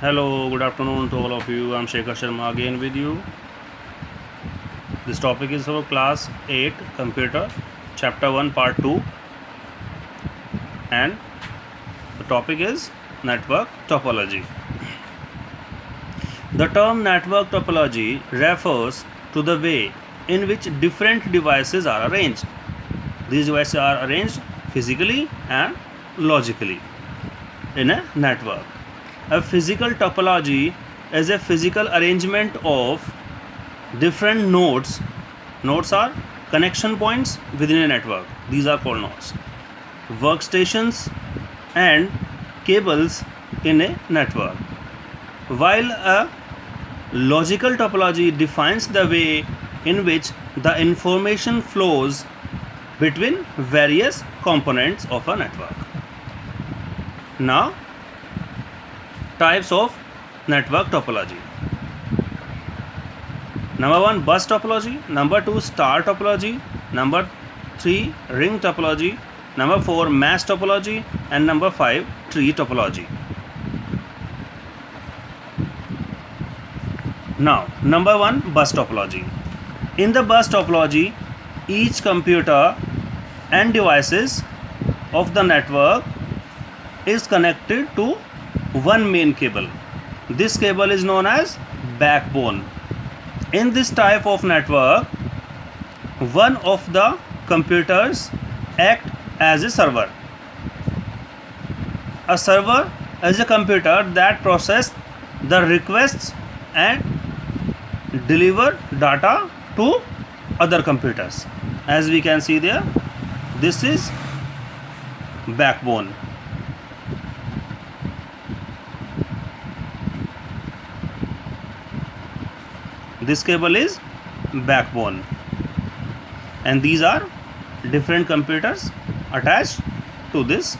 Hello, good afternoon to all of you. I'm Shekhar Sharma again with you. This topic is for class 8 computer, chapter 1, part 2, and the topic is network topology. The term network topology refers to the way in which different devices are arranged. These devices are arranged physically and logically in a network. A physical topology is a physical arrangement of different nodes. Nodes are connection points within a network. These are called nodes. Workstations and cables in a network. While a logical topology defines the way in which the information flows between various components of a network. Now, types of network topology. Number 1, bus topology. Number 2, star topology. Number 3, ring topology. Number 4, mass topology. And number 5, tree topology. Now, number 1, bus topology. In the bus topology, each computer and devices of the network is connected to one main cable. This cable is known as backbone. In this type of network, one of the computers act as a server. A server is a computer that processes the requests and deliver data to other computers. As we can see there, this is backbone. This cable is backbone, and these are different computers attached to this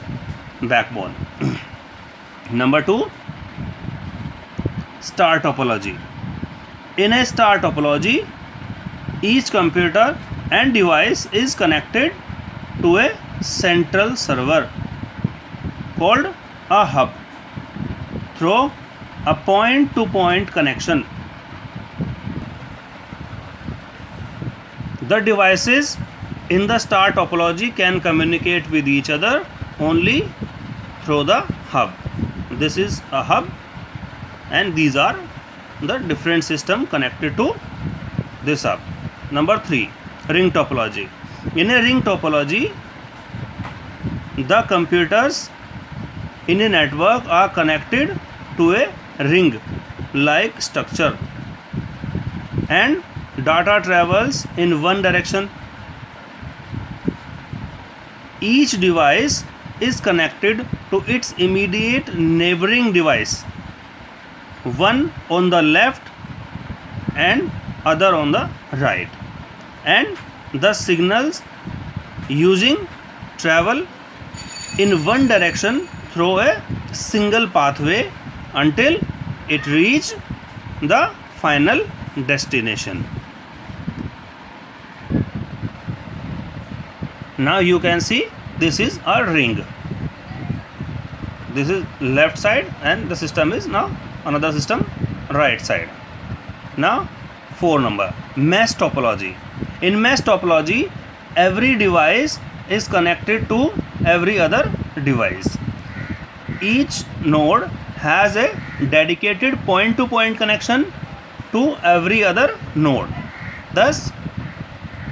backbone. Number 2, star topology. In a star topology, each computer and device is connected to a central server called a hub through a point-to-point connection. The devices in the star topology can communicate with each other only through the hub. This is a hub, and these are the different systems connected to this hub. Number 3, ring topology. In a ring topology, the computers in a network are connected to a ring-like structure, and data travels in one direction. Each device is connected to its immediate neighboring device, one on the left and other on the right, and the signals using travel in one direction through a single pathway until it reaches the final destination. Now you can see this is a ring. This is left side, and the system is now another system right side. Now 4 number, mesh topology. In mesh topology, every device is connected to every other device. Each node has a dedicated point-to-point connection to every other node. Thus,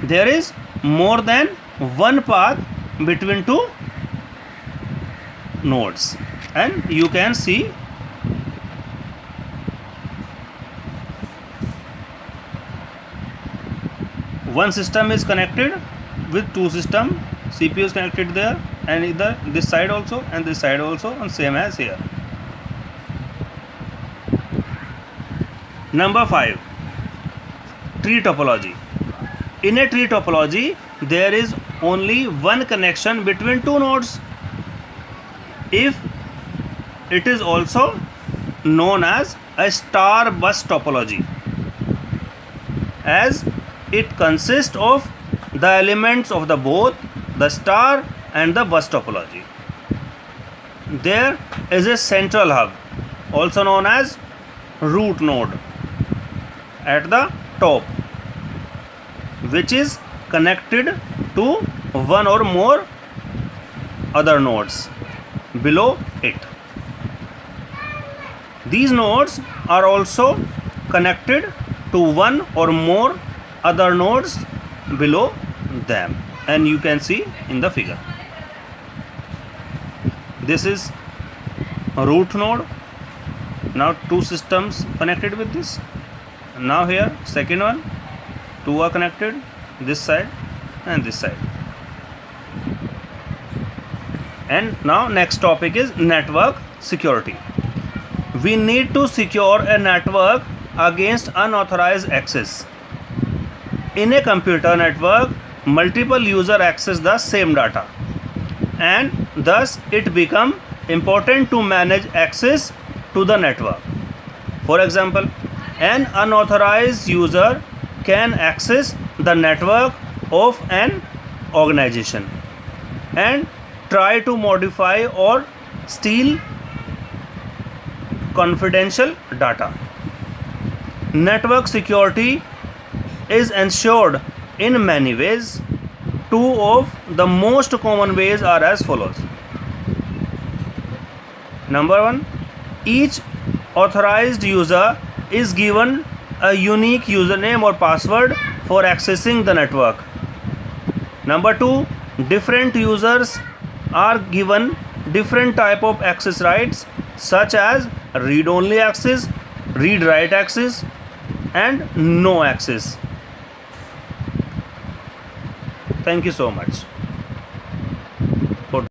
there is more than one path between two nodes, and you can see one system is connected with two systems. CPU is connected there, and either this side also and this side also, and same as here. Number 5, tree topology. In a tree topology, there is only one connection between two nodes. If it is also known as a star bus topology, as it consists of the elements of the both the star and the bus topology. There is a central hub also known as root node, at the top, which is connected to one or more other nodes below it. These nodes are also connected to one or more other nodes below them, and you can see in the figure. This is a root node. Now two systems connected with this. Now here second one, two are connected, this side and this side. And now next topic is network security. We need to secure a network against unauthorized access. In a computer network, multiple users access the same data, and thus it becomes important to manage access to the network. For example, an unauthorized user can access the network of an organization and try to modify or steal confidential data. Network security is ensured in many ways. Two of the most common ways are as follows. Number one, each authorized user is given a unique username or password for accessing the network. Number two, different users are given different type of access rights, such as read-only access, read-write access, and no access. Thank you so much.